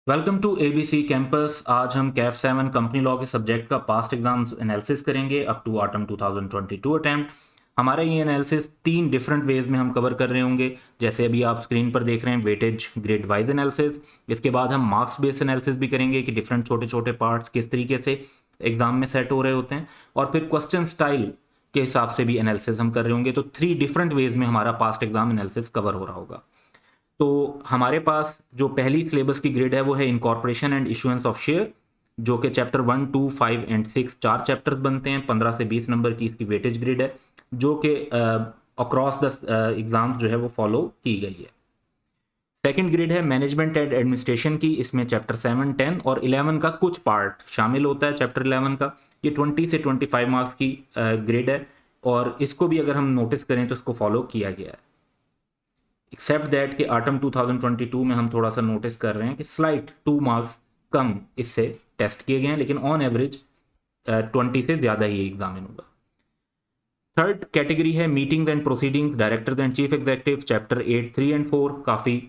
Welcome to ABC campus. आज हम Kaif 7 company law के सब्जेक्ट का पास्ट एग्जाम्स एनालिसिस करेंगे अप टू ऑटम 2022 अटेम्प्ट। हमारा ये एनालिसिस तीन डिफरेंट वेज में हम कवर कर रहे होंगे। जैसे अभी आप स्क्रीन पर देख रहे हैं वेटेज ग्रेड वाइज एनालिसिस। इसके बाद हम मार्क्स बेस्ड एनालिसिस भी करेंगे कि डिफरेंट छोटे छोटे पार्ट्स किस तरीके से एग्जाम में सेट हो रहे होते हैं, और फिर क्वेश्चन स्टाइल के हिसाब से भी एनालिसिस हम कर रहे होंगे। तो थ्री डिफरेंट वेज में हमारा पास्ट एग्जाम एनालिसिस कवर हो रहा होगा। तो हमारे पास जो पहली सिलेबस की ग्रेड है वो है incorporation and issuance of share, जो कि चैप्टर 1, 2, 5 एंड 6 चार चैप्टर्स बनते हैं। 15 से 20 नंबर की इसकी वेटेज ग्रेड है, जो कि अक्रॉस द एग्जाम्स जो है वो फॉलो की गई है। सेकेंड ग्रेड है मैनेजमेंट एंड एडमिनिस्ट्रेशन की। इसमें चैप्टर 7, 10 और 11 का कुछ पार्ट शामिल होता है। चैप्टर 11 का ये 20 से 25 मार्क्स की ग्रेड है, और इसको भी अगर हम नोटिस करें तो इसको फॉलो किया गया है। एक्सेप्ट दैट कि ऑटम 2022 में हम थोड़ा सा नोटिस कर रहे हैं कि स्लाइट 2 मार्क्स कम इससे टेस्ट किए गए हैं, लेकिन ऑन एवरेज 20 से ज़्यादा ही एग्जामिन होगा। थर्ड कैटेगरी है meetings and proceedings director and chief executive. Chapter 8, 3 and 4 काफ़ी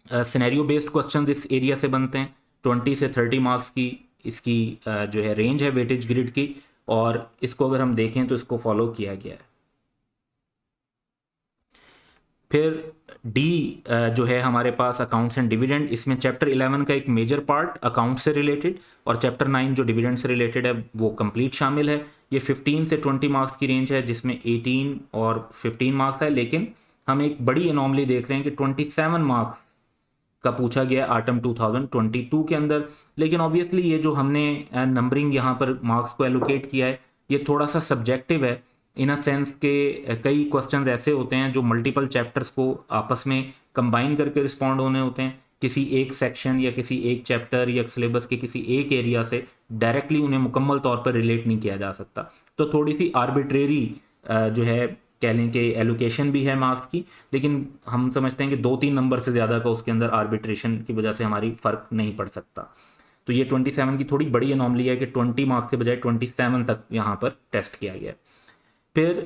सिनेरियो बेस्ड क्वेश्चन इस एरिया से बनते हैं। 20 से 30 मार्क्स की इसकी जो है रेंज है वेटेज ग्रिड की, और इसको अगर हम देखें तो इसको फॉलो किया गया है। फिर डी जो है हमारे पास अकाउंट्स एंड डिविडेंड। इसमें चैप्टर 11 का एक मेजर पार्ट अकाउंट से रिलेटेड, और चैप्टर 9 जो डिविडेंड से रिलेटेड है वो कंप्लीट शामिल है। ये 15 से 20 मार्क्स की रेंज है, जिसमें 18 और 15 मार्क्स है। लेकिन हम एक बड़ी एनॉमली देख रहे हैं कि 27 मार्क्स का पूछा गया आइटम 2022 के अंदर। लेकिन ऑब्वियसली ये जो हमने नंबरिंग यहाँ पर मार्क्स को एलोकेट किया है, ये थोड़ा सा सब्जेक्टिव है इन अ सेंस के कई क्वेश्चंस ऐसे होते हैं जो मल्टीपल चैप्टर्स को आपस में कंबाइन करके रिस्पॉन्ड होने होते हैं। किसी एक सेक्शन या किसी एक चैप्टर या सिलेबस के किसी एक एरिया से डायरेक्टली उन्हें मुकम्मल तौर पर रिलेट नहीं किया जा सकता। तो थोड़ी सी आर्बिट्रेरी जो है कह लें कि एलोकेशन भी है मार्क्स की। लेकिन हम समझते हैं कि 2-3 नंबर से ज़्यादा का उसके अंदर आर्बिट्रेशन की वजह से हमारी फ़र्क नहीं पड़ सकता। तो ये 27 की थोड़ी बड़ी अनोमली है कि 20 मार्क्स के बजाय 27 तक यहाँ पर टेस्ट किया गया। फिर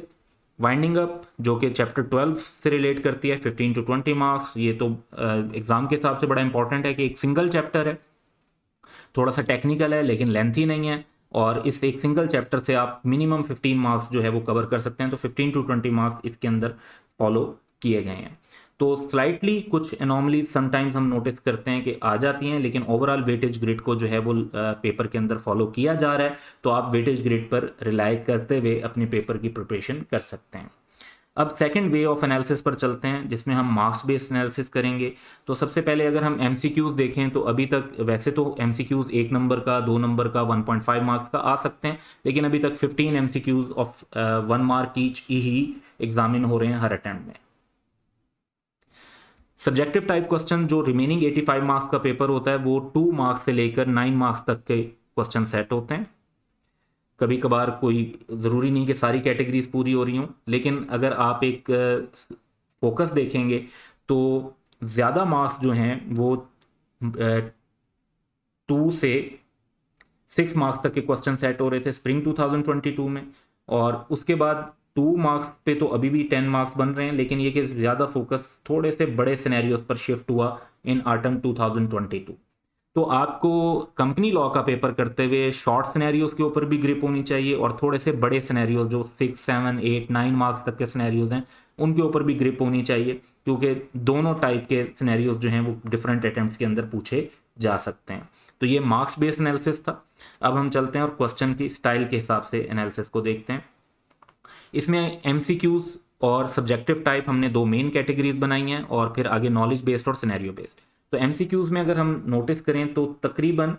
वाइंडिंग अप जो कि चैप्टर 12 से रिलेट करती है, 15 to 20 मार्क्स। ये तो एग्ज़ाम के हिसाब से बड़ा इंपॉर्टेंट है कि एक सिंगल चैप्टर है, थोड़ा सा टेक्निकल है लेकिन लेंथी नहीं है, और इस एक सिंगल चैप्टर से आप मिनिमम 15 मार्क्स जो है वो कवर कर सकते हैं। तो 15 to 20 मार्क्स इसके अंदर फॉलो किए गए हैं। तो स्लाइटली कुछ एनॉमली समटाइम्स हम नोटिस करते हैं कि आ जाती हैं, लेकिन ओवरऑल वेटेज ग्रिड को जो है वो पेपर के अंदर फॉलो किया जा रहा है। तो आप वेटेज ग्रिड पर रिलाई करते हुए अपने पेपर की प्रिपरेशन कर सकते हैं। अब सेकंड वे ऑफ एनालिसिस पर चलते हैं, जिसमें हम मार्क्स बेस्ड एनालिसिस करेंगे। तो सबसे पहले अगर हम एमसीक्यूज देखें तो अभी तक वैसे तो एमसीक्यूज 1 नंबर का, 2 नंबर का, 1.5 मार्क्स का आ सकते हैं, लेकिन अभी तक 15 MCQs of 1 mark each he examine हो रहे हैं हर अटेम्प्ट में। सब्जेक्टिव टाइप क्वेश्चन जो रिमेनिंग 85 मार्क्स का पेपर होता है वो 2 मार्क्स से लेकर 9 मार्क्स तक के क्वेश्चन सेट होते हैं। कभी कभार कोई ज़रूरी नहीं कि सारी कैटेगरीज पूरी हो रही हों, लेकिन अगर आप एक फोकस देखेंगे तो ज़्यादा मार्क्स जो हैं वो 2 से 6 मार्क्स तक के क्वेश्चन सेट हो रहे थे स्प्रिंग 2022 में। और उसके बाद 2 मार्क्स पे तो अभी भी 10 मार्क्स बन रहे हैं, लेकिन ये कि ज़्यादा फोकस थोड़े से बड़े सिनेरियोज पर शिफ्ट हुआ इन ऑटम 2022। तो आपको कंपनी लॉ का पेपर करते हुए शॉर्ट सिनेरियोज के ऊपर भी ग्रिप होनी चाहिए, और थोड़े से बड़े सिनेरियोज जो 6, 7, 8, 9 मार्क्स तक के सिनेरियोज हैं उनके ऊपर भी ग्रिप होनी चाहिए, क्योंकि दोनों टाइप के सिनेरियोज जो हैं वो डिफरेंट अटेम्प्ट्स के अंदर पूछे जा सकते हैं। तो ये मार्क्स बेस्ड एनालिसिस था। अब हम चलते हैं और क्वेश्चन की स्टाइल के हिसाब से एनालिसिस को देखते हैं। इसमें एमसीक्यूज और सब्जेक्टिव टाइप हमने दो मेन कैटेगरीज बनाई हैं, और फिर आगे नॉलेज बेस्ड और सिनेरियो बेस्ड। तो एमसीक्यूज में अगर हम नोटिस करें तो तकरीबन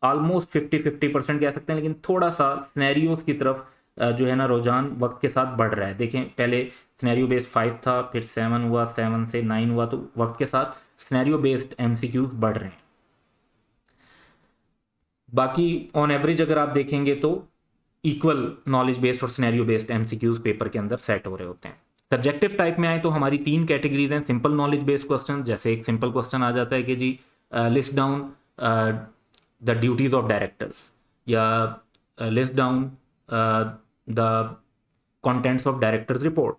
ऑलमोस्ट 50-50% कह सकते हैं, लेकिन थोड़ा सा सिनेरियोज की तरफ जो है ना रुझान वक्त के साथ बढ़ रहा है। देखें पहले सिनेरियो बेस्ड 5 था, फिर 7 हुआ, 7 से 9 हुआ, तो वक्त के साथ सिनेरियो बेस्ड एमसीक्यूज बढ़ रहे हैं। बाकी ऑन एवरेज अगर आप देखेंगे तो इक्वल नॉलेज बेस्ड और सिनेरियो बेस्ड एमसीक्यूज पेपर के अंदर सेट हो रहे होते हैं। सब्जेक्टिव टाइप में आए तो हमारी तीन कैटेगरीज हैं। सिंपल नॉलेज बेस्ड क्वेश्चन, जैसे एक सिंपल क्वेश्चन आ जाता है कि जी list down the duties of directors, या list down the contents of directors report.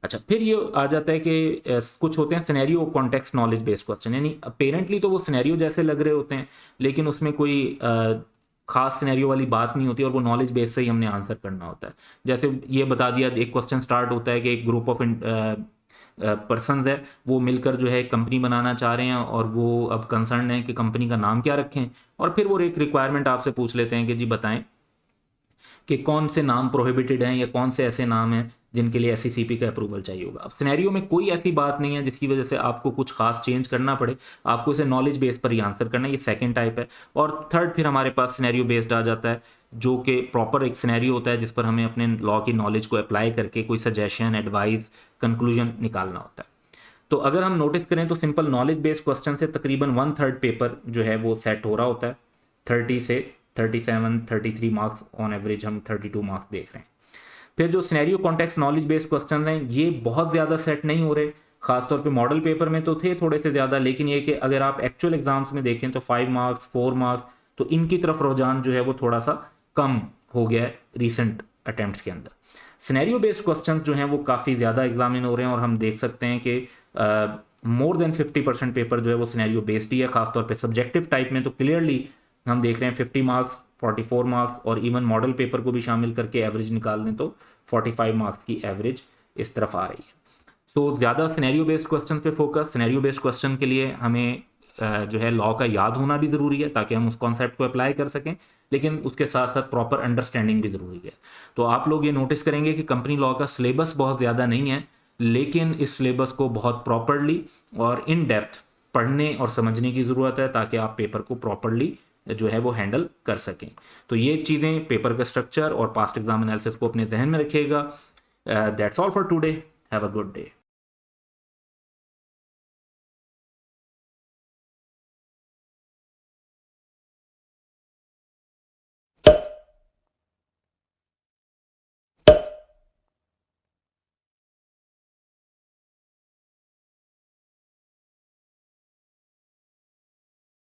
अच्छा, फिर ये आ जाता है कि कुछ होते हैं scenario context knowledge based question, यानी अपेरेंटली तो वो सिनेरियो जैसे लग रहे होते हैं, लेकिन उसमें कोई खास सिनेरियो वाली बात नहीं होती और वो नॉलेज बेस से ही हमने आंसर करना होता है। जैसे ये बता दिया, एक क्वेश्चन स्टार्ट होता है कि एक ग्रुप ऑफ पर्सनस है, वो मिलकर जो है एक कंपनी बनाना चाह रहे हैं और वो अब कंसर्न है कि कंपनी का नाम क्या रखें, और फिर वो एक रिक्वायरमेंट आपसे पूछ लेते हैं कि जी बताएं कि कौन से नाम प्रोहिबिटेड हैं या कौन से ऐसे नाम हैं जिनके लिए एससीसीपी का अप्रूवल चाहिए होगा। अब सिनेरियो में कोई ऐसी बात नहीं है जिसकी वजह से आपको कुछ खास चेंज करना पड़े, आपको इसे नॉलेज बेस पर ही आंसर करना है, ये सेकंड टाइप है। और थर्ड फिर हमारे पास सिनेरियो बेस्ड आ जाता है, जो कि प्रॉपर एक सिनेरियो होता है जिस पर हमें अपने लॉ की नॉलेज को अप्लाई करके कोई सजेशन, एडवाइस, कंक्लूजन निकालना होता है। तो अगर हम नोटिस करें तो सिंपल नॉलेज बेस्ड क्वेश्चन से तकरीबन 1/3 पेपर जो है वो सेट हो रहा होता है। 30 से 37, 33 मार्क्स ऑन एवरेज हम 32 मार्क्स देख रहे हैं। फिर जो scenario context knowledge based question हैं ये बहुत ज़्यादा सेट नहीं हो रहे, खासतौर पे मॉडल पेपर में तो थे थोड़े से ज़्यादा, लेकिन ये कि अगर आप एक्चुअल एग्जाम्स में देखें तो 5 मार्क्स, 4 मार्क्स, तो इनकी तरफ रुझान जो है वो थोड़ा सा कम हो गया है रिसेंट अटेम्प्ट्स के अंदर। सिनेरियो बेस्ड क्वेश्चंस जो हैं वो काफ़ी ज़्यादा एग्जामिन हो रहे हैं और हम देख सकते हैं कि मोर देन 50% पेपर जो है वो सिनेरियो बेस्ड ही है। खासतौर पे सब्जेक्टिव टाइप में तो क्लियरली हम देख रहे हैं 50 मार्क्स, 44 मार्क्स, और इवन मॉडल पेपर को भी शामिल करके एवरेज निकाल लें तो 45 मार्क्स की एवरेज इस तरफ आ रही है। सो ज़्यादा सिनेरियो बेस्ड क्वेश्चन पे फोकस। सिनेरियो बेस्ड क्वेश्चन के लिए हमें जो है लॉ का याद होना भी ज़रूरी है ताकि हम उस कॉन्सेप्ट को अप्लाई कर सकें, लेकिन उसके साथ साथ प्रॉपर अंडरस्टैंडिंग भी ज़रूरी है। तो आप लोग ये नोटिस करेंगे कि कंपनी लॉ का सिलेबस बहुत ज़्यादा नहीं है, लेकिन इस सिलेबस को बहुत प्रॉपरली और इन डेप्थ पढ़ने और समझने की ज़रूरत है ताकि आप पेपर को प्रॉपरली जो है वो हैंडल कर सकें। तो ये चीज़ें, पेपर का स्ट्रक्चर और पास्ट एग्जाम एनालिसिस को अपने जहन में रखिएगा। That's all for today. Have a good day.